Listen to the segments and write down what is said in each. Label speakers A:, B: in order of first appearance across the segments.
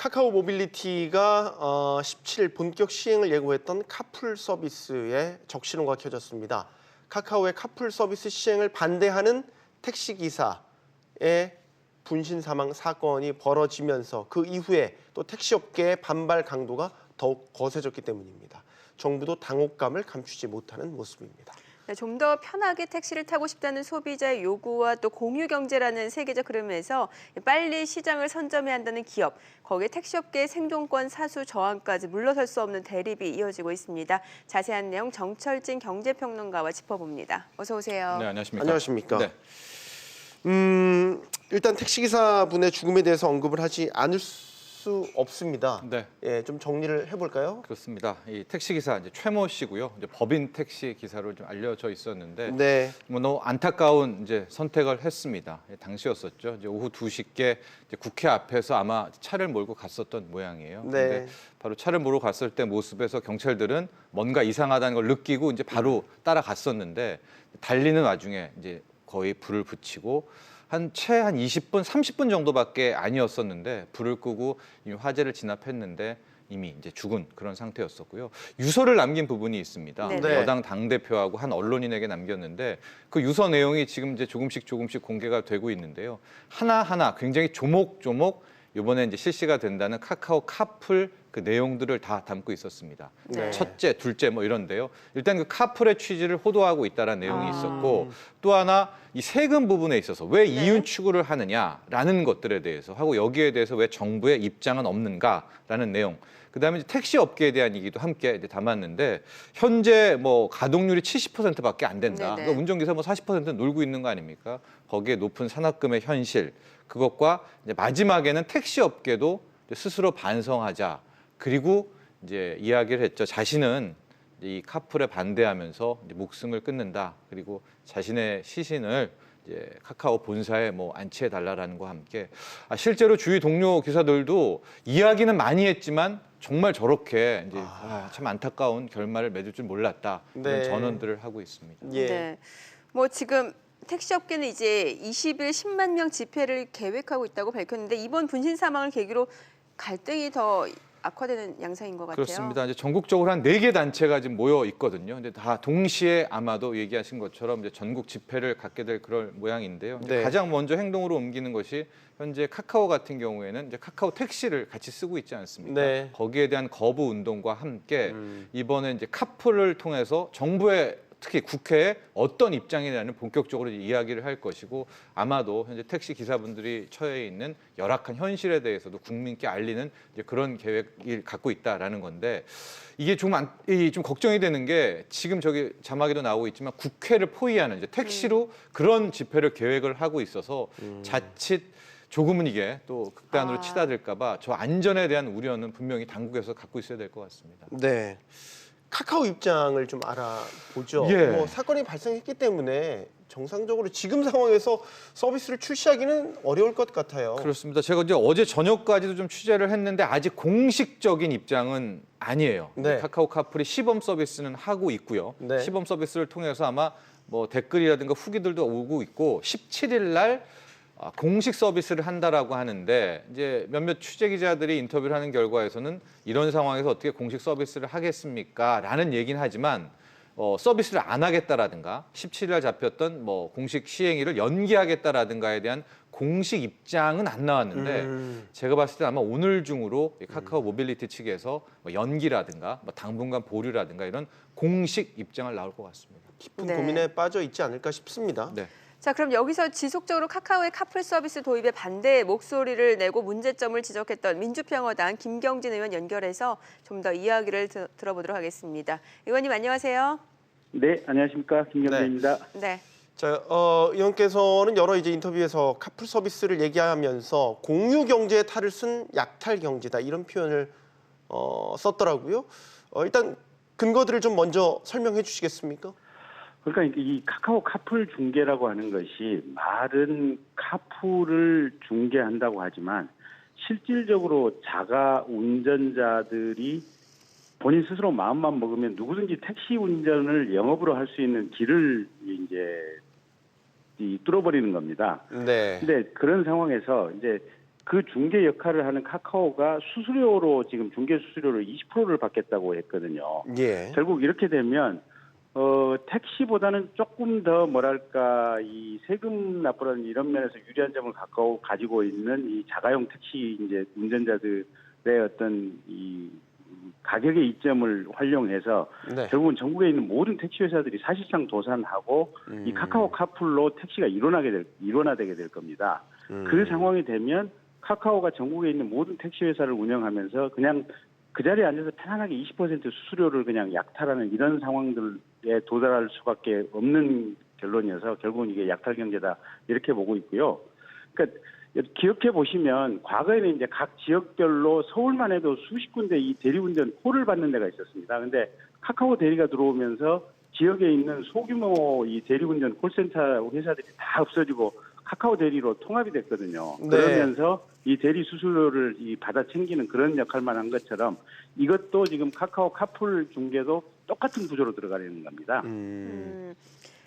A: 카카오 모빌리티가 17일 본격 시행을 예고했던 카풀 서비스에 적시론가 켜졌습니다. 카카오의 카풀 서비스 시행을 반대하는 택시기사의 분신 사망 사건이 벌어지면서 그 이후에 또 택시업계의 반발 강도가 더욱 거세졌기 때문입니다. 정부도 당혹감을 감추지 못하는 모습입니다.
B: 좀 더 편하게 택시를 타고 싶다는 소비자의 요구와 또 공유 경제라는 세계적 흐름에서 빨리 시장을 선점해야 한다는 기업, 거기에 택시업계의 생존권 사수 저항까지 물러설 수 없는 대립이 이어지고 있습니다. 자세한 내용 정철진 경제평론가와 짚어봅니다. 어서 오세요.
C: 네, 안녕하십니까.
A: 안녕하십니까.
C: 네.
A: 일단 택시기사분의 죽음에 대해서 언급을 하지 않을 수 없습니다.
C: 네.
A: 예, 좀 정리를 해볼까요?
C: 그렇습니다. 이 택시 기사 이제 최모 씨고요. 이제 법인 택시 기사로 좀 알려져 있었는데
A: 네.
C: 뭐 너무 안타까운 이제 선택을 했습니다. 당시였었죠. 이제 오후 2시께 이제 국회 앞에서 아마 차를 몰고 갔었던 모양이에요.
A: 네.
C: 근데 바로 차를 몰고 갔을 때 모습에서 경찰들은 뭔가 이상하다는 걸 느끼고 이제 바로 따라갔었는데 달리는 와중에 이제 거의 불을 붙이고 한 20분, 30분 정도밖에 아니었었는데 불을 끄고 이미 화재를 진압했는데 이미 이제 죽은 그런 상태였었고요. 유서를 남긴 부분이 있습니다.
B: 네네.
C: 여당 당대표하고 한 언론인에게 남겼는데 그 유서 내용이 지금 이제 조금씩 공개가 되고 있는데요. 하나하나 굉장히 조목조목 이번에 이제 실시가 된다는 카카오 카풀 그 내용들을 다 담고 있었습니다.
A: 네.
C: 첫째, 둘째 뭐 이런데요. 일단 그 카풀의 취지를 호도하고 있다는 내용이 있었고 또 하나 이 세금 부분에 있어서 왜 이윤 추구를 하느냐라는 것들에 대해서 하고 여기에 대해서 왜 정부의 입장은 없는가라는 내용. 그다음에 이제 택시 업계에 대한 얘기도 함께 이제 담았는데 현재 뭐 가동률이 70%밖에 안 된다. 그러니까 운전기사 뭐 40% 놀고 있는 거 아닙니까? 거기에 높은 산학금의 현실 그것과 이제 마지막에는 택시 업계도 스스로 반성하자. 그리고 이제 이야기를 했죠. 자신은 이 카풀에 반대하면서 이제 목숨을 끊는다. 그리고 자신의 시신을 이제 카카오 본사에 뭐 안치해 달라라는 것과 함께 실제로 주위 동료 기사들도 이야기는 많이 했지만 정말 저렇게 이제 참 안타까운 결말을 맺을 줄 몰랐다. 이런
A: 네.
C: 전언들을 하고 있습니다.
A: 예.
B: 네. 뭐 지금 택시업계는 이제 20일 10만 명 집회를 계획하고 있다고 밝혔는데 이번 분신 사망을 계기로 갈등이 더 악화되는 양상인 것 같아요.
C: 그렇습니다. 이제 전국적으로 한 4개 단체가 지금 모여 있거든요. 근데 다 동시에 아마도 얘기하신 것처럼 이제 전국 집회를 갖게 될 그럴 모양인데요. 이제
A: 네.
C: 가장 먼저 행동으로 옮기는 것이 현재 카카오 같은 경우에는 이제 카카오 택시를 같이 쓰고 있지 않습니까?
A: 네.
C: 거기에 대한 거부 운동과 함께 이번에 이제 카풀을 통해서 정부의 특히 국회에 어떤 입장이냐는 본격적으로 이야기를 할 것이고 아마도 현재 택시 기사분들이 처해 있는 열악한 현실에 대해서도 국민께 알리는 이제 그런 계획을 갖고 있다라는 건데 이게 좀 걱정이 되는 게 지금 저기 자막에도 나오고 있지만 국회를 포위하는 이제 택시로 그런 집회를 계획을 하고 있어서 자칫 조금은 이게 또 극단으로 치닫을까 봐 저 안전에 대한 우려는 분명히 당국에서 갖고 있어야 될 것 같습니다.
A: 네. 카카오 입장을 좀 알아보죠.
C: 예.
A: 뭐 사건이 발생했기 때문에 정상적으로 지금 상황에서 서비스를 출시하기는 어려울 것 같아요.
C: 그렇습니다. 제가 이제 어제 저녁까지도 좀 취재를 했는데 아직 공식적인 입장은 아니에요.
A: 네.
C: 카카오 카풀이 시범 서비스는 하고 있고요.
A: 네.
C: 시범 서비스를 통해서 아마 뭐 댓글이라든가 후기들도 오고 있고 17일 날 공식 서비스를 한다라고 하는데 이제 몇몇 취재 기자들이 인터뷰를 하는 결과에서는 이런 상황에서 어떻게 공식 서비스를 하겠습니까? 라는 얘기는 하지만 서비스를 안 하겠다라든가 17일 날 잡혔던 뭐 공식 시행일을 연기하겠다라든가에 대한 공식 입장은 안 나왔는데 제가 봤을 때 아마 오늘 중으로 카카오 모빌리티 측에서 뭐 연기라든가 뭐 당분간 보류라든가 이런 공식 입장을 나올 것 같습니다.
A: 깊은
B: 네.
A: 고민에 빠져 있지 않을까 싶습니다.
C: 네.
B: 자, 그럼 여기서 지속적으로 카카오의 카풀 서비스 도입에 반대 목소리를 내고 문제점을 지적했던 민주평화당 김경진 의원 연결해서 좀 더 이야기를 들어보도록 하겠습니다. 의원님 안녕하세요.
D: 네, 안녕하십니까. 김경재입니다.
B: 네.
A: 자, 의원께서는 여러 이제 인터뷰에서 카풀 서비스를 얘기하면서 공유 경제의 탈을 쓴 약탈 경제다 이런 표현을 썼더라고요. 일단 근거들을 좀 먼저 설명해 주시겠습니까?
D: 그러니까 이 카카오 카풀 중개라고 하는 것이 말은 카풀을 중개한다고 하지만 실질적으로 자가 운전자들이 본인 스스로 마음만 먹으면 누구든지 택시 운전을 영업으로 할 수 있는 길을 이제 뚫어버리는 겁니다.
A: 네.
D: 근데 그런 상황에서 이제 그 중개 역할을 하는 카카오가 수수료로 지금 중개 수수료를 20%를 받겠다고 했거든요.
A: 예.
D: 결국 이렇게 되면 택시보다는 조금 더 뭐랄까 이 세금 납부라는 이런 면에서 유리한 점을 가지고 있는 이 자가용 택시 이제 운전자들의 어떤 이 가격의 이점을 활용해서
A: 네.
D: 결국은 전국에 있는 모든 택시 회사들이 사실상 도산하고 이 카카오 카풀로 택시가 일원화되게 될 겁니다. 그 상황이 되면 카카오가 전국에 있는 모든 택시 회사를 운영하면서 그냥 그 자리에 앉아서 편안하게 20% 수수료를 그냥 약탈하는 이런 상황들에 도달할 수밖에 없는 결론이어서 결국은 이게 약탈 경제다 이렇게 보고 있고요. 그러니까 기억해 보시면 과거에는 이제 각 지역별로 서울만 해도 수십 군데 이 대리운전 콜을 받는 데가 있었습니다. 근데 카카오 대리가 들어오면서 지역에 있는 소규모 이 대리운전 콜센터 회사들이 다 없어지고 카카오 대리로 통합이 됐거든요.
A: 네.
D: 그러면서 이 대리 수수료를 받아 챙기는 그런 역할만 한 것처럼 이것도 지금 카카오 카풀 중개도 똑같은 구조로 들어가려는 겁니다.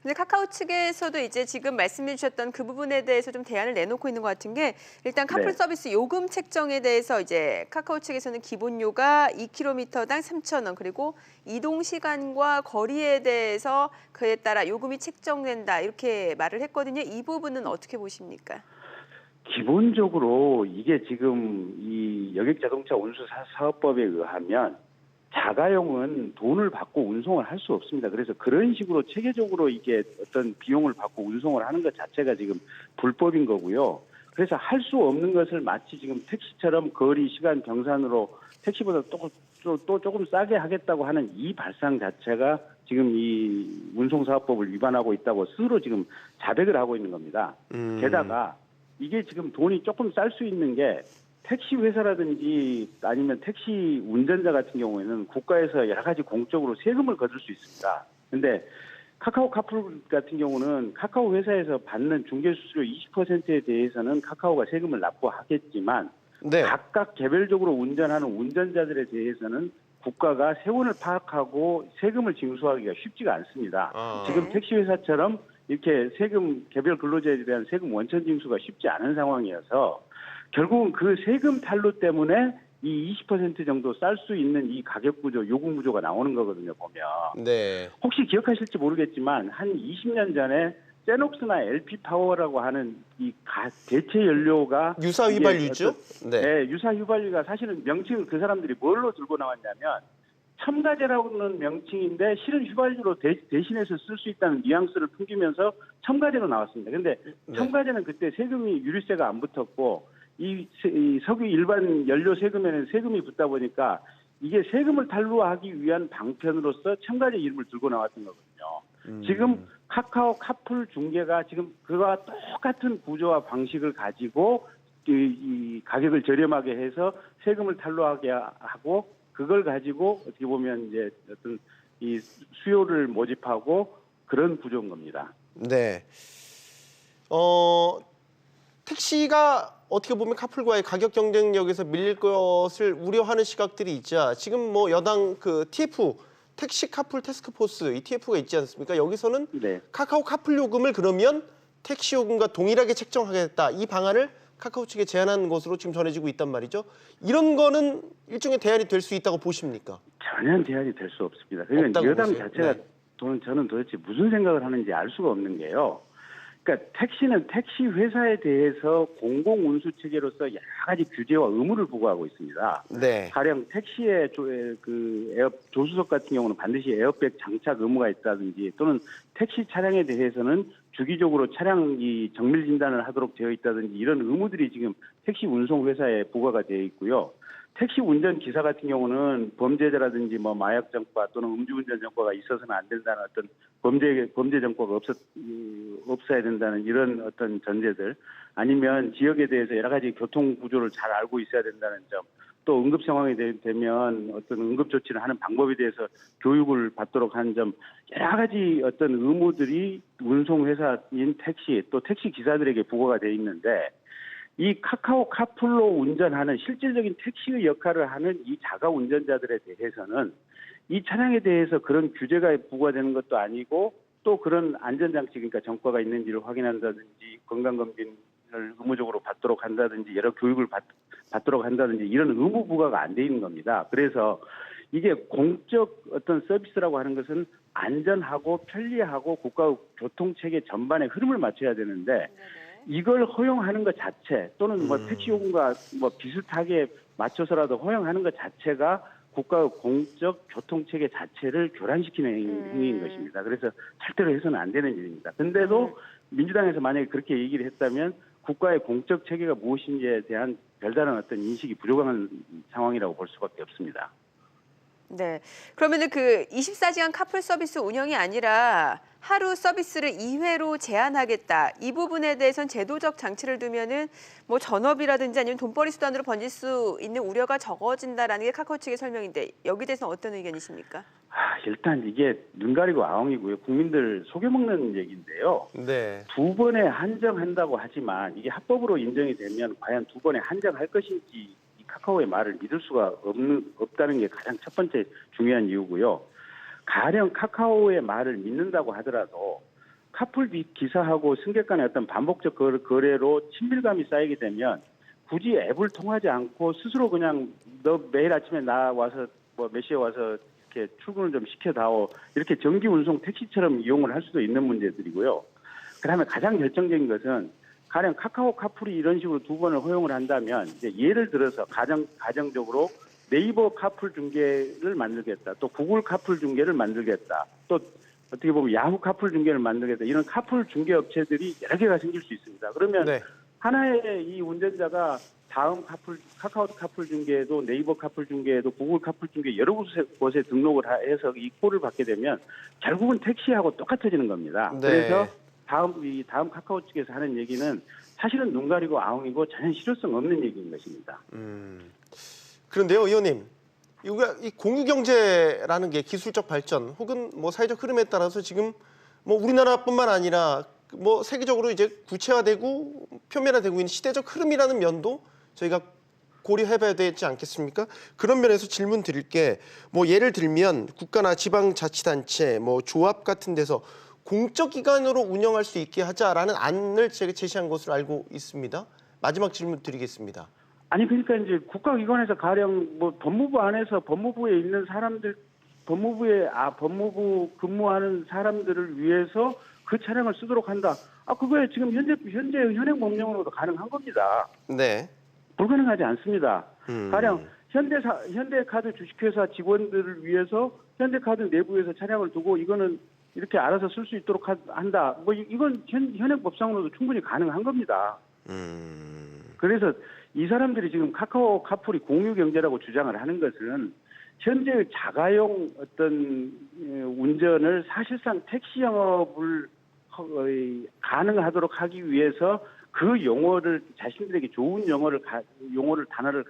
B: 근데 카카오 측에서도 이제 지금 말씀해 주셨던 그 부분에 대해서 좀 대안을 내놓고 있는 것 같은 게 일단 카풀
D: 네.
B: 서비스 요금 책정에 대해서 이제 카카오 측에서는 기본료가 2km당 3,000원 그리고 이동 시간과 거리에 대해서 그에 따라 요금이 책정된다 이렇게 말을 했거든요. 이 부분은 어떻게 보십니까?
D: 기본적으로 이게 지금 이 여객자동차 운수사업법에 의하면 자가용은 돈을 받고 운송을 할 수 없습니다. 그래서 그런 식으로 체계적으로 이게 어떤 비용을 받고 운송을 하는 것 자체가 지금 불법인 거고요. 그래서 할 수 없는 것을 마치 지금 택시처럼 거리, 시간, 경산으로 택시보다 또 조금 싸게 하겠다고 하는 이 발상 자체가 지금 이 운송사업법을 위반하고 있다고 스스로 지금 자백을 하고 있는 겁니다. 게다가 이게 지금 돈이 조금 쌀 수 있는 게 택시 회사라든지 아니면 택시 운전자 같은 경우에는 국가에서 여러 가지 공적으로 세금을 거둘 수 있습니다. 근데 카카오 카풀 같은 경우는 카카오 회사에서 받는 중개 수수료 20%에 대해서는 카카오가 세금을 납부하겠지만
A: 네.
D: 각각 개별적으로 운전하는 운전자들에 대해서는 국가가 세원을 파악하고 세금을 징수하기가 쉽지가 않습니다. 지금 택시 회사처럼 이렇게 세금 개별 근로자에 대한 세금 원천 징수가 쉽지 않은 상황이어서 결국은 그 세금 탈루 때문에 이 20% 정도 쌀 수 있는 이 가격 구조, 요금 구조가 나오는 거거든요, 보면.
A: 네.
D: 혹시 기억하실지 모르겠지만 한 20년 전에 세녹스나 LP 파워라고 하는 이 대체 연료가
A: 유사 휘발유죠? 네.
D: 네, 유사 휘발유가 사실은 명칭을 그 사람들이 뭘로 들고 나왔냐면 첨가제라는 명칭인데 실은 휘발유로 대신해서 쓸 수 있다는 뉘앙스를 풍기면서 첨가제로 나왔습니다. 근데 첨가제는 그때 세금이 유류세가 안 붙었고 이 석유 일반 연료 세금에는 세금이 붙다 보니까 이게 세금을 탈루하기 위한 방편으로서 첨가제 이름을 들고 나왔던 거거든요. 지금 카카오 카풀 중개가 지금 그와 똑같은 구조와 방식을 가지고 이 가격을 저렴하게 해서 세금을 탈루하게 하고 그걸 가지고 어떻게 보면 이제 어떤 이 수요를 모집하고 그런 구조인 겁니다.
A: 네. 택시가 어떻게 보면 카풀과의 가격 경쟁력에서 밀릴 것을 우려하는 시각들이 있자 지금 뭐 여당 그 TF 택시 카풀 태스크포스 이 TF가 있지 않습니까? 여기서는
D: 네.
A: 카카오 카풀 요금을 그러면 택시 요금과 동일하게 책정하겠다 이 방안을 카카오 측에 제안한 것으로 지금 전해지고 있단 말이죠. 이런 거는 일종의 대안이 될 수 있다고 보십니까?
D: 전혀 대안이 될 수 없습니다. 그러니까
A: 없다고
D: 여당
A: 보세요?
D: 자체가
A: 네.
D: 저는 도대체 무슨 생각을 하는지 알 수가 없는 게요. 그러니까 택시는 택시 회사에 대해서 공공운수 체계로서 여러 가지 규제와 의무를 부과하고 있습니다.
A: 네.
D: 가령 택시의 조수석 같은 경우는 반드시 에어백 장착 의무가 있다든지 또는 택시 차량에 대해서는 주기적으로 차량 이 정밀 진단을 하도록 되어 있다든지 이런 의무들이 지금 택시 운송 회사에 부과가 되어 있고요. 택시 운전 기사 같은 경우는 범죄자라든지 뭐 마약 전과 또는 음주운전 전과가 있어서는 안 된다는 어떤 범죄 전과가 없어야 된다는 이런 어떤 전제들 아니면 지역에 대해서 여러 가지 교통 구조를 잘 알고 있어야 된다는 점 또 응급 상황이 되면 어떤 응급 조치를 하는 방법에 대해서 교육을 받도록 하는 점 여러 가지 어떤 의무들이 운송회사인 택시 또 택시 기사들에게 부과가 되어 있는데 이 카카오 카풀로 운전하는 실질적인 택시의 역할을 하는 이 자가 운전자들에 대해서는 이 차량에 대해서 그런 규제가 부과되는 것도 아니고 또 그런 안전장치 그러니까 전과가 있는지를 확인한다든지 건강검진 의무적으로 받도록 한다든지 여러 교육을 받도록 한다든지 이런 의무 부과가 안 돼 있는 겁니다. 그래서 이게 공적 어떤 서비스라고 하는 것은 안전하고 편리하고 국가 교통 체계 전반의 흐름을 맞춰야 되는데 이걸 허용하는 것 자체 또는 뭐 택시 요금과 뭐 비슷하게 맞춰서라도 허용하는 것 자체가 국가 공적 교통 체계 자체를 교란시키는 행위인 것입니다. 그래서 절대로 해서는 안 되는 일입니다. 근데도 민주당에서 만약에 그렇게 얘기를 했다면 국가의 공적 체계가 무엇인지에 대한 별다른 어떤 인식이 부족한 상황이라고 볼 수밖에 없습니다.
B: 네. 그러면은 그 24시간 카풀 서비스 운영이 아니라 하루 서비스를 2회로 제한하겠다. 이 부분에 대해서는 제도적 장치를 두면은 뭐 전업이라든지 아니면 돈벌이 수단으로 번질 수 있는 우려가 적어진다라는 게 카카오 측의 설명인데 여기 대해서는 어떤 의견이십니까?
D: 일단 이게 눈 가리고 아웅이고요. 국민들 속여먹는 얘기인데요.
A: 네.
D: 2번에 한정한다고 하지만 이게 합법으로 인정이 되면 과연 2번에 한정할 것인지 카카오의 말을 믿을 수가 없다는 게 가장 첫 번째 중요한 이유고요. 가령 카카오의 말을 믿는다고 하더라도 카풀 기사하고 승객 간의 어떤 반복적 거래로 친밀감이 쌓이게 되면 굳이 앱을 통하지 않고 스스로 그냥 너 매일 아침에 나 와서 뭐 몇 시에 와서 이렇게 출근을 좀 시켜다오 이렇게 정기 운송 택시처럼 이용을 할 수도 있는 문제들이고요. 그다음에 가장 결정적인 것은 가령 카카오 카풀이 이런 식으로 2번을 허용을 한다면 이제 예를 들어서 가정적으로 네이버 카풀 중계를 만들겠다. 또 구글 카풀 중계를 만들겠다. 또 어떻게 보면 야후 카풀 중계를 만들겠다. 이런 카풀 중계 업체들이 여러 개가 생길 수 있습니다. 그러면
A: 네.
D: 하나의 이 운전자가 다음 카카오 카풀 중계에도 네이버 카풀 중계에도 구글 카풀 중계 여러 곳에 등록을 해서 이 콜을 받게 되면 결국은 택시하고 똑같아지는 겁니다.
A: 네.
D: 그래서 다음 카카오 측에서 하는 얘기는 사실은 눈 가리고 아웅이고 전혀 실효성 없는 얘기인 것입니다.
A: 그런데요, 의원님, 이 공유 경제라는 게 기술적 발전 혹은 뭐 사회적 흐름에 따라서 지금 뭐 우리나라뿐만 아니라 뭐 세계적으로 이제 구체화되고 표면화되고 있는 시대적 흐름이라는 면도 저희가 고려해봐야 되지 않겠습니까? 그런 면에서 질문 드릴게 뭐 예를 들면 국가나 지방자치단체, 뭐 조합 같은 데서 공적 기관으로 운영할 수 있게 하자라는 안을 제가 제시한 것으로 알고 있습니다. 마지막 질문 드리겠습니다.
D: 아니 그러니까 이제 국가기관에서 가령 뭐 법무부 안에서 법무부에 있는 사람들 법무부 근무하는 사람들을 위해서 그 차량을 쓰도록 한다. 그거에 지금 현재 현행 법령으로도 가능한 겁니다.
A: 네.
D: 불가능하지 않습니다. 가령 현대카드 주식회사 직원들을 위해서 현대카드 내부에서 차량을 두고 이거는 이렇게 알아서 쓸 수 있도록 한다. 뭐 이건 현행 법상으로도 충분히 가능한 겁니다. 그래서 이 사람들이 지금 카카오 카풀이 공유 경제라고 주장을 하는 것은 현재의 자가용 어떤 운전을 사실상 택시 영업을 가능하도록 하기 위해서 그 용어를 자신들에게 좋은 단어를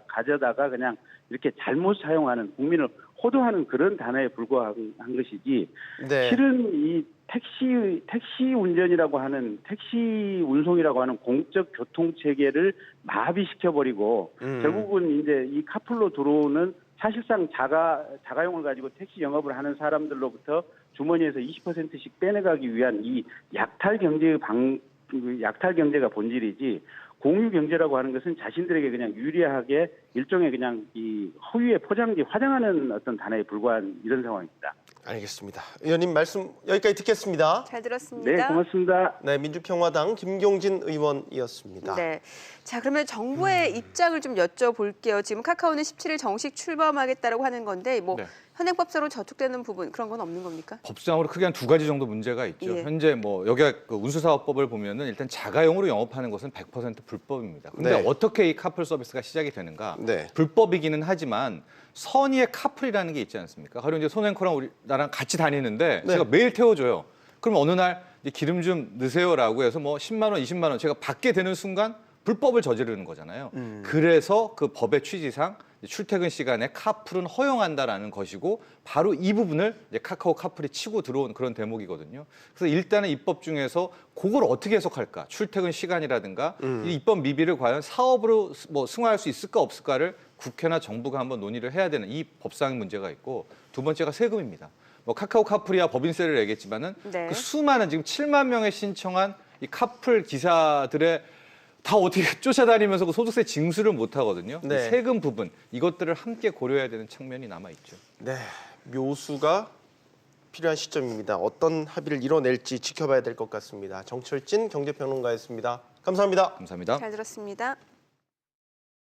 D: 가져다가 그냥 이렇게 잘못 사용하는 국민을 호도하는 그런 단어에 불과한 것이지
A: 네.
D: 실은 이 택시 운전이라고 하는 택시 운송이라고 하는 공적 교통 체계를 마비시켜 버리고 결국은 이제 이 카풀로 들어오는 사실상 자가용을 가지고 택시 영업을 하는 사람들로부터 주머니에서 20%씩 빼내가기 위한 이 약탈 경제가 본질이지 공유 경제라고 하는 것은 자신들에게 그냥 유리하게 일종의 그냥 이 허위의 포장지 화장하는 어떤 단어에 불과한 이런 상황입니다.
A: 알겠습니다. 의원님 말씀 여기까지 듣겠습니다.
B: 잘 들었습니다.
D: 네, 고맙습니다.
A: 네, 민주평화당 김경진 의원이었습니다.
B: 네. 자, 그러면 정부의 입장을 좀 여쭤볼게요. 지금 카카오는 17일 정식 출범하겠다라고 하는 건데 뭐
C: 네.
B: 현행법상으로 저촉되는 부분 그런 건 없는 겁니까?
C: 법상으로 크게 한 2가지 정도 문제가 있죠.
B: 예.
C: 현재 뭐 여기가 그 운수사업법을 보면은 일단 자가용으로 영업하는 것은 100% 불법입니다. 근데
A: 네.
C: 어떻게 이 카풀 서비스가 시작이 되는가?
A: 네.
C: 불법이기는 하지만 선의의 카풀이라는 게 있지 않습니까? 가령 이제 손앵커랑 나랑 같이 다니는데
A: 네.
C: 제가 매일 태워줘요. 그럼 어느 날 이제 기름 좀 넣으세요라고 해서 뭐 10만 원, 20만 원 제가 받게 되는 순간 불법을 저지르는 거잖아요. 그래서 그 법의 취지상 출퇴근 시간에 카풀은 허용한다라는 것이고 바로 이 부분을 이제 카카오 카풀이 치고 들어온 그런 대목이거든요. 그래서 일단은 입법 중에서 그걸 어떻게 해석할까? 출퇴근 시간이라든가 이 입법 미비를 과연 사업으로 뭐 승화할 수 있을까 없을까를 국회나 정부가 한번 논의를 해야 되는 이 법상 문제가 있고 두 번째가 세금입니다. 뭐 카카오 카풀이야 법인세를 내겠지만은
B: 네.
C: 그 수많은 지금 7만 명의 신청한 이 카풀 기사들의 다 어떻게 쫓아다니면서 그 소득세 징수를 못 하거든요.
A: 네.
C: 이 세금 부분 이것들을 함께 고려해야 되는 측면이 남아 있죠.
A: 네, 묘수가 필요한 시점입니다. 어떤 합의를 이뤄낼지 지켜봐야 될 것 같습니다. 정철진 경제평론가였습니다. 감사합니다.
C: 감사합니다.
B: 잘 들었습니다.